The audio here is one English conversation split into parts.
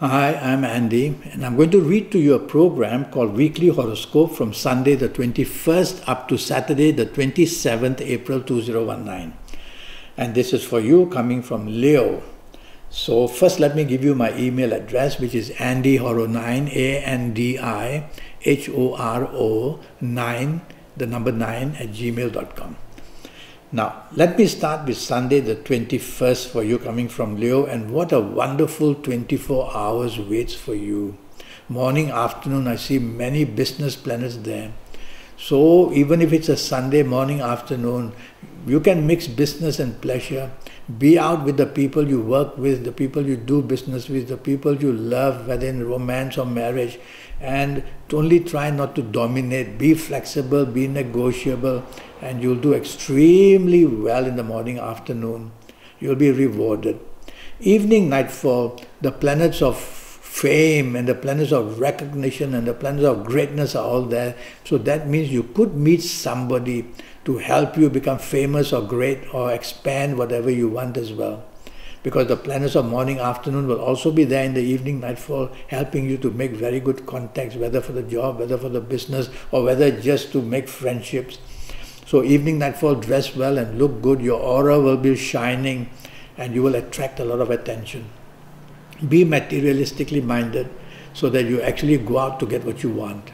Hi, I'm Andy, and I'm going to read to you a program called Weekly Horoscope from Sunday the 21st up to Saturday the 27th April 2019. And this is for you coming from Leo. So first let me give you my email address, which is andyhoro9, ANDIHORO 9, the number 9 at gmail.com. Now, let me start with Sunday the 21st for you coming from Leo, and what a wonderful 24 hours waits for you. Morning, afternoon, I see many business planets there. So even if it's a Sunday morning, afternoon, you can mix business and pleasure. Be out with the people you work with, the people you do business with, the people you love, whether in romance or marriage, and only try not to dominate. Be flexible, be negotiable, and you'll do extremely well in the morning, afternoon. You'll be rewarded. Evening, nightfall, the planets of fame and the planets of recognition and the planets of greatness are all there. So that means you could meet somebody to help you become famous or great or expand whatever you want as well. Because the planets of morning, afternoon will also be there in the evening, nightfall, helping you to make very good contacts, whether for the job, whether for the business, or whether just to make friendships. So evening, nightfall, dress well and look good. Your aura will be shining and you will attract a lot of attention. Be materialistically minded so that you actually go out to get what you want.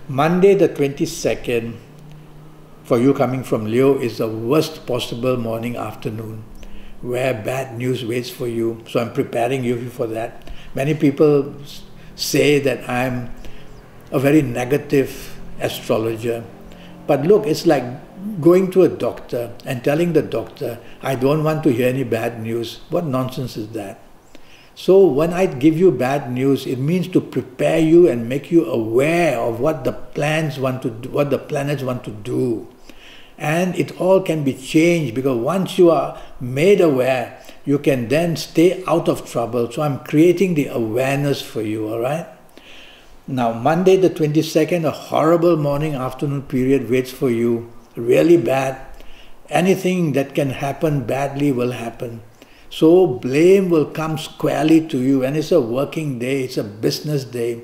Monday the 22nd, for you coming from Leo, is the worst possible morning, afternoon, where bad news waits for you. So I'm preparing you for that. Many people say that I'm a very negative astrologer. But look, it's like going to a doctor and telling the doctor, I don't want to hear any bad news. What nonsense is that? So when I give you bad news, it means to prepare you and make you aware of what the planets want to do. And it all can be changed, because once you are made aware, you can then stay out of trouble. So I'm creating the awareness for you, all right? Now, Monday the 22nd, a horrible morning, afternoon period waits for you. Really bad. Anything that can happen badly will happen. So blame will come squarely to you, and it's a working day, it's a business day.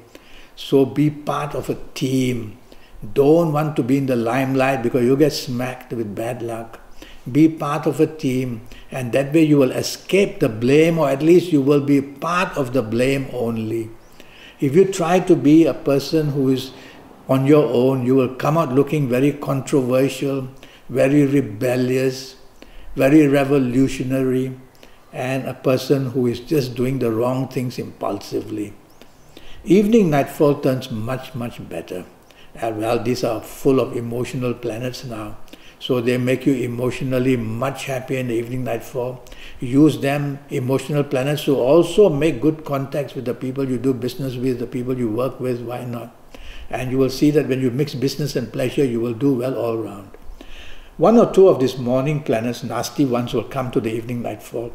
So be part of a team. Don't want to be in the limelight because you get smacked with bad luck. Be part of a team, and that way you will escape the blame, or at least you will be part of the blame only. If you try to be a person who is on your own, you will come out looking very controversial, very rebellious, very revolutionary, and a person who is just doing the wrong things impulsively. Evening, nightfall turns much, much better. And well, these are full of emotional planets now. So they make you emotionally much happier in the evening, nightfall. Use them, emotional planets, to also make good contacts with the people you do business with, the people you work with, why not? And you will see that when you mix business and pleasure, you will do well all around. One or two of these morning planets, nasty ones, will come to the evening, nightfall.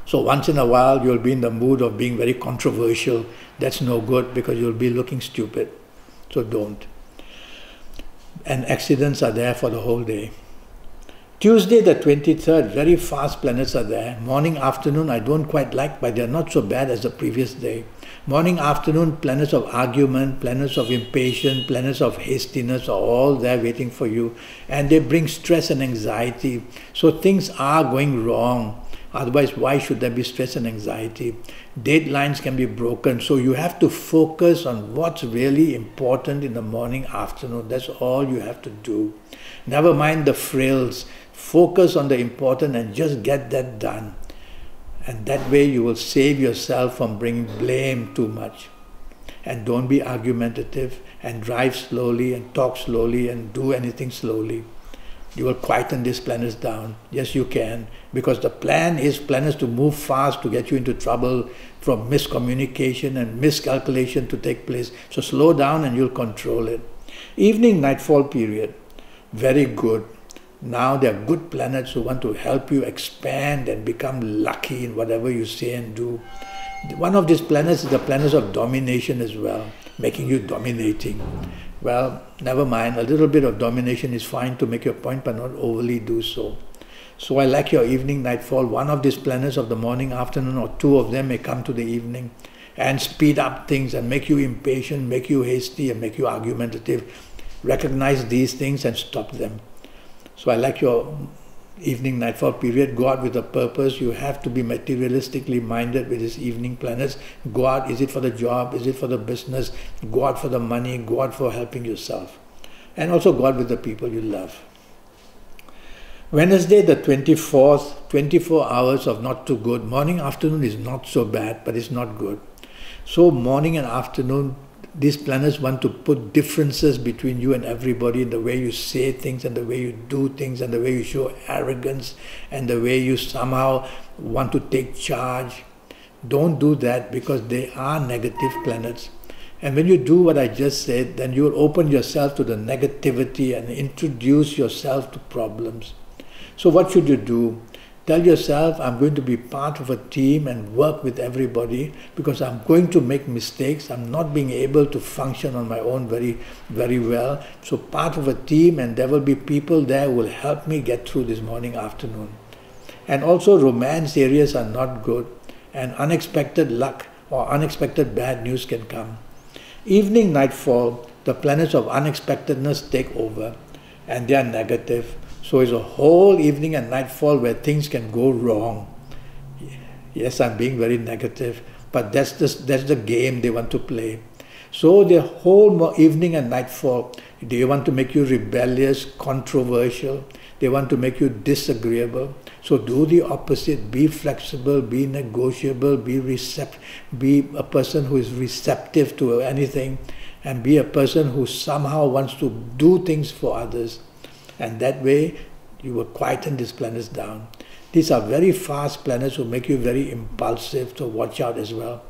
So once in a while, you'll be in the mood of being very controversial. That's no good, because you'll be looking stupid. So don't. And accidents are there for the whole day. Tuesday the 23rd, very fast planets are there. Morning, afternoon, I don't quite like, but they're not so bad as the previous day. Morning, afternoon, planets of argument, planets of impatience, planets of hastiness are all there waiting for you. And they bring stress and anxiety. So things are going wrong. Otherwise, why should there be stress and anxiety? Deadlines can be broken. So you have to focus on what's really important in the morning, afternoon. That's all you have to do. Never mind the frills. Focus on the important and just get that done. And that way you will save yourself from bringing blame too much. And don't be argumentative, and drive slowly and talk slowly and do anything slowly. You will quieten these planets down. Yes, you can, because the plan is planets to move fast to get you into trouble, from miscommunication and miscalculation to take place. So slow down and you'll control it. Evening, nightfall period, very good. Now there are good planets who want to help you expand and become lucky in whatever you say and do. One of these planets is the planets of domination as well, making you dominating. Well, never mind, a little bit of domination is fine to make your point, but not overly do so. So I like your evening nightfall. One of these planets of the morning, afternoon, or two of them may come to the evening and speed up things and make you impatient, make you hasty, and make you argumentative. Recognize these things and stop them. So I like your evening nightfall period. Go out with a purpose. You have to be materialistically minded with these evening planets. Go out. Is it for the job? Is it for the business? Go out for the money. Go out for helping yourself. And also go out with the people you love. Wednesday the 24th, 24 hours of not too good. Morning, afternoon is not so bad, but it's not good. So morning and afternoon, these planets want to put differences between you and everybody in the way you say things and the way you do things and the way you show arrogance and the way you somehow want to take charge. Don't do that, because they are negative planets. And when you do what I just said, then you will open yourself to the negativity and introduce yourself to problems. So what should you do? Tell yourself, I'm going to be part of a team and work with everybody, because I'm going to make mistakes. I'm not being able to function on my own very well. So part of a team, and there will be people there who will help me get through this morning, afternoon. And also romance areas are not good, and unexpected luck or unexpected bad news can come. Evening nightfall, the planets of unexpectedness take over, and they are negative. So it's a whole evening and nightfall where things can go wrong. Yes, I'm being very negative, but that's the game they want to play. So the whole evening and nightfall, they want to make you rebellious, controversial. They want to make you disagreeable. So do the opposite. Be flexible, be negotiable, be a person who is receptive to anything, and be a person who somehow wants to do things for others. And that way, you will quieten these planets down. These are very fast planets who make you very impulsive, so watch out as well.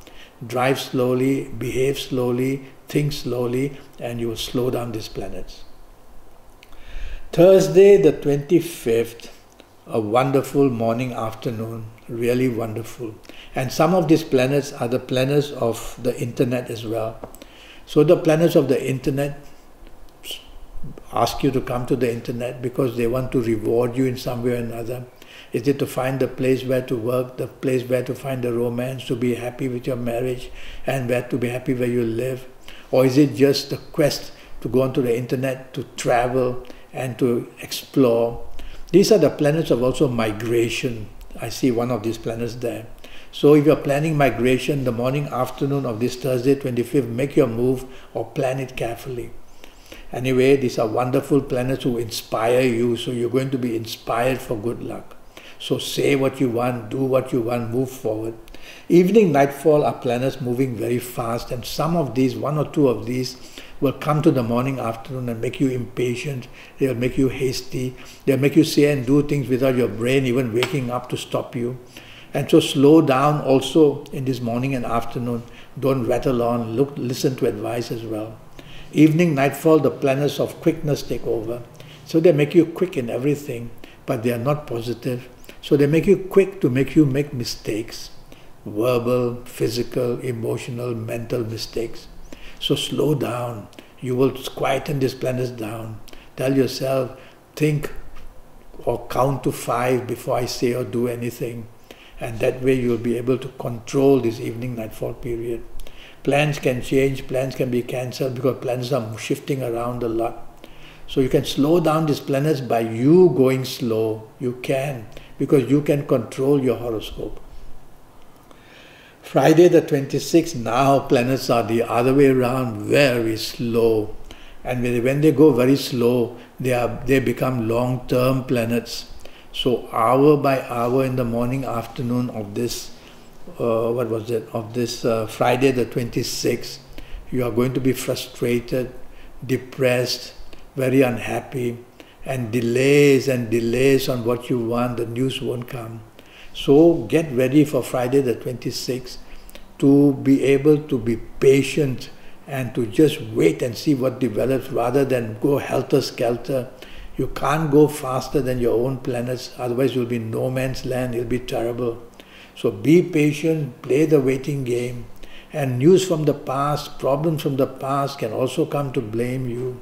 Drive slowly, behave slowly, think slowly, and you will slow down these planets. Thursday the 25th, a wonderful morning, afternoon, really wonderful. And some of these planets are the planets of the internet as well. So the planets of the internet ask you to come to the internet because they want to reward you in some way or another. Is it to find the place where to work, the place where to find the romance, to be happy with your marriage, and where to be happy where you live? Or is it just the quest to go onto the internet, to travel and to explore? These are the planets of also migration. I see one of these planets there. So if you're planning migration, the morning, afternoon of this Thursday 25th, make your move or plan it carefully. Anyway, these are wonderful planets who inspire you, so you're going to be inspired for good luck. So say what you want, do what you want, move forward. Evening, nightfall are planets moving very fast, and some of these, one or two of these, will come to the morning, afternoon and make you impatient. They'll make you hasty. They'll make you say and do things without your brain even waking up to stop you. And so slow down also in this morning and afternoon. Don't rattle on, listen to advice as well. Evening, nightfall, the planets of quickness take over. So they make you quick in everything, but they are not positive. So they make you quick to make you make mistakes. Verbal, physical, emotional, mental mistakes. So slow down. You will quieten these planets down. Tell yourself, think or count to 5 before I say or do anything. And that way you will be able to control this evening, nightfall period. Plans can change, plans can be cancelled because planets are shifting around a lot. So you can slow down these planets by you going slow. You can, because you can control your horoscope. Friday the 26th, now planets are the other way around, very slow. And when they go very slow, they become long-term planets. So hour by hour in the morning, afternoon of this Friday the 26th, you are going to be frustrated, depressed, very unhappy, and delays on what you want. The news won't come. So get ready for Friday the 26th to be able to be patient and to just wait and see what develops rather than go helter-skelter. You can't go faster than your own planets, otherwise you'll be in no man's land, it'll be terrible. So be patient, play the waiting game, and news from the past, problems from the past can also come to blame you.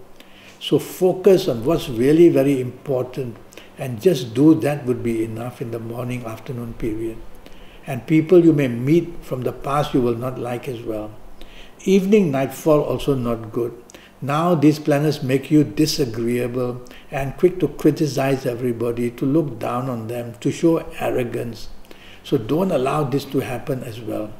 So focus on what's really very important And just do that would be enough in the morning, afternoon period. And people you may meet from the past you will not like as well. Evening nightfall also not good. Now these planets make you disagreeable and quick to criticize everybody, to look down on them, to show arrogance. So don't allow this to happen as well.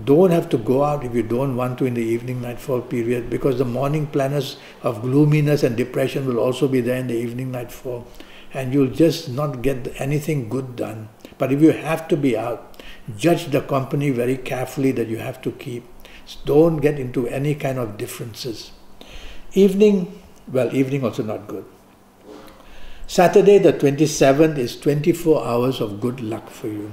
Don't have to go out if you don't want to in the evening nightfall period, because the morning planets of gloominess and depression will also be there in the evening nightfall, and you'll just not get anything good done. But if you have to be out, judge the company very carefully that you have to keep. Don't get into any kind of differences. Evening also not good. Saturday the 27th is 24 hours of good luck for you.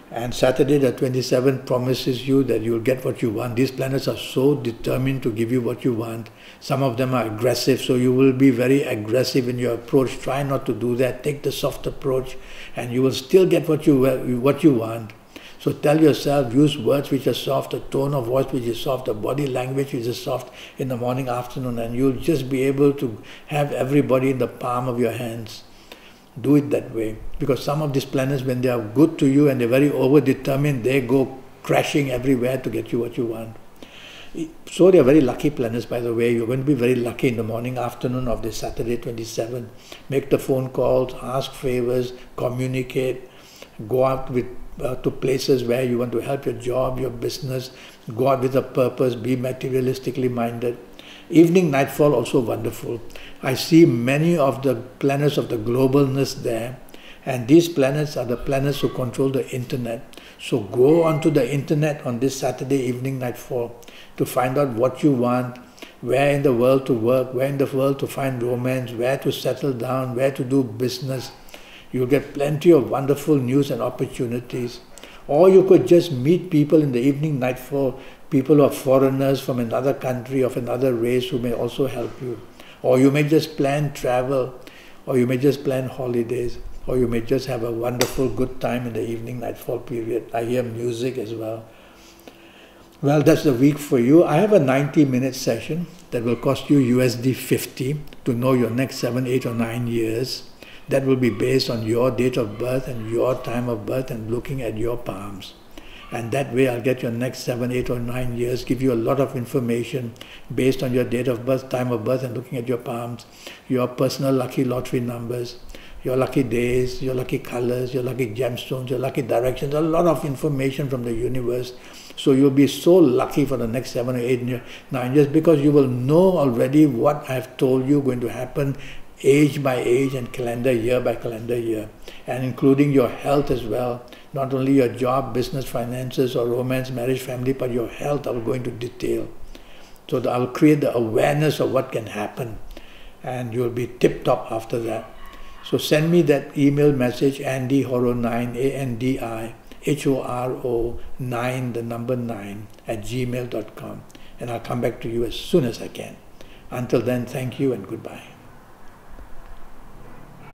And Saturday the 27th promises you that you'll get what you want. These planets are so determined to give you what you want. Some of them are aggressive, so you will be very aggressive in your approach. Try not to do that. Take the soft approach and you will still get what you want. So tell yourself, use words which are soft, a tone of voice which is soft, a body language which is soft in the morning, afternoon, and you'll just be able to have everybody in the palm of your hands. Do it that way. Because some of these planets, when they are good to you and they're very over-determined, they go crashing everywhere to get you what you want. So they are very lucky planets, by the way. You're going to be very lucky in the morning, afternoon of this Saturday 27. Make the phone calls, ask favors, communicate, go out to places where you want to help your job, your business, go out with a purpose, be materialistically minded. Evening nightfall also wonderful. I see many of the planets of the globalness there, and these planets are the planets who control the internet. So go onto the internet on this Saturday evening nightfall to find out what you want, where in the world to work, where in the world to find romance, where to settle down, where to do business. You'll get plenty of wonderful news and opportunities. Or you could just meet people in the evening nightfall, people who are foreigners from another country, of another race, who may also help you. Or you may just plan travel, or you may just plan holidays, or you may just have a wonderful good time in the evening nightfall period. I hear music as well. Well, that's the week for you. I have a 90-minute session that will cost you USD 50 to know your next 7, 8 or 9 years. That will be based on your date of birth and your time of birth and looking at your palms. And that way I'll get your next 7, 8 or 9 years, give you a lot of information based on your date of birth, time of birth and looking at your palms, your personal lucky lottery numbers, your lucky days, your lucky colors, your lucky gemstones, your lucky directions, a lot of information from the universe. So you'll be so lucky for the next 7 or 8, 9 years, because you will know already what I've told you going to happen age by age and calendar year by calendar year, and including your health as well. Not only your job, business, finances or romance, marriage, family, but your health I'll go into detail. So that I'll create the awareness of what can happen, and you'll be tip-top after that. So send me that email message, AndyHoro9, ANDIHORO9, the number 9, @gmail.com, and I'll come back to you as soon as I can. Until then, thank you and goodbye.